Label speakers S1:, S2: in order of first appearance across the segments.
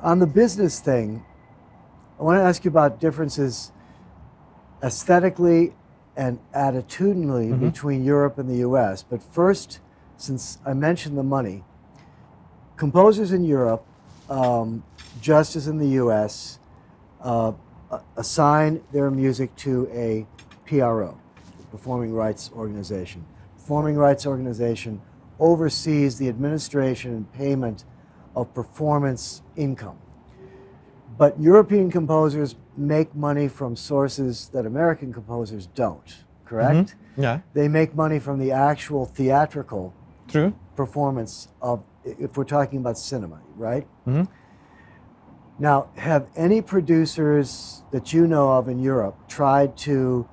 S1: On the business thing, I want to ask you about differences aesthetically and attitudinally between Europe and the US. But first, since I mentioned the money, composers in Europe, just as in the US, assign their music to a PRO, Performing Rights Organization. Performing Rights Organization oversees the administration and payment of performance income. But European composers make money from sources that American composers don't, correct?
S2: Yeah.
S1: They make money from the actual theatrical
S2: True.
S1: performance of, if we're talking about cinema, right? Now, have any producers that you know of in Europe tried to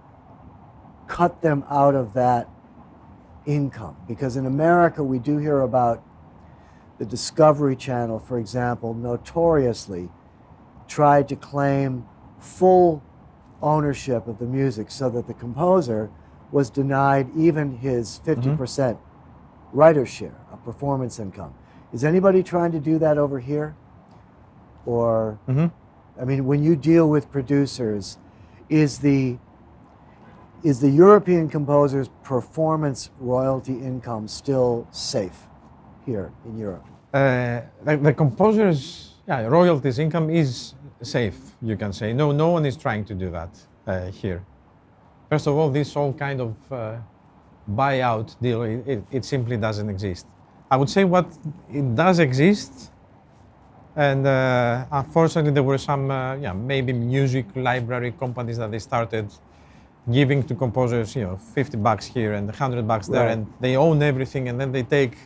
S1: cut them out of that income? Because in America, we do hear about the Discovery Channel, for example, notoriously tried to claim full ownership of the music so that the composer was denied even his 50% writer's share of performance income. Is anybody trying to do that over here? Or, I mean, when you deal with producers, is the European composer's performance royalty income still safe here in Europe?
S2: The composer's royalties income is safe, you can say. No one is trying to do that here. First of all, this whole kind of buyout deal, it simply doesn't exist. I would say what it does exist, and unfortunately there were some maybe music library companies that they started giving to composers, $50 here and $100 there, and they own everything, and then they take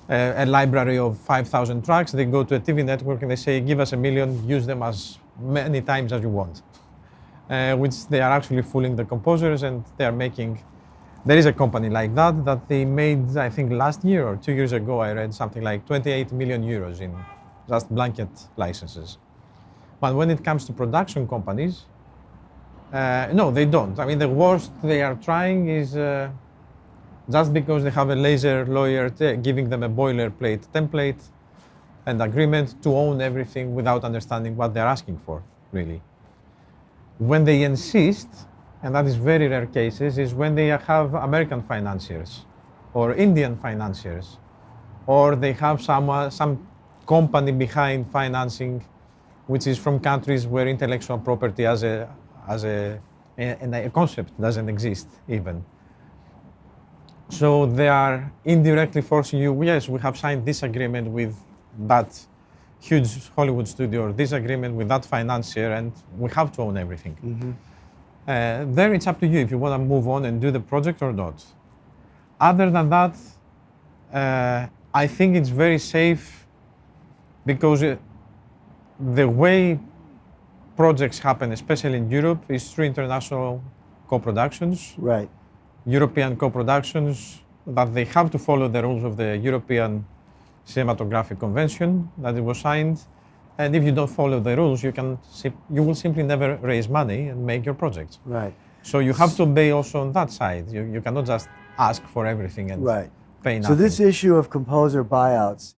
S2: a library of 5,000 tracks, they go to a TV network and they say, give us $1 million, use them as many times as you want. Which they are actually fooling the composers, and they are making, there is a company like that they made, I think last year or 2 years ago, I read something like 28 million euros in just blanket licenses. But when it comes to production companies, no, they don't. I mean, the worst they are trying is just because they have a laser lawyer giving them a boilerplate template and agreement to own everything without understanding what they're asking for, really. When they insist, and that is very rare cases, is when they have American financiers or Indian financiers, or they have some company behind financing, which is from countries where intellectual property as a concept doesn't exist even. So they are indirectly forcing you, yes, we have signed this agreement with that huge Hollywood studio, or this agreement with that financier, and we have to own everything. There it's up to you if you want to move on and do the project or not. Other than that, I think it's very safe because the way projects happen, especially in Europe, is through international co-productions.
S1: Right.
S2: European co-productions, that they have to follow the rules of the European Cinematographic Convention that it was signed. And if you don't follow the rules, you will simply never raise money and make your projects.
S1: Right.
S2: So you have to obey also on that side. You cannot just ask for everything and pay nothing.
S1: So this issue of composer buyouts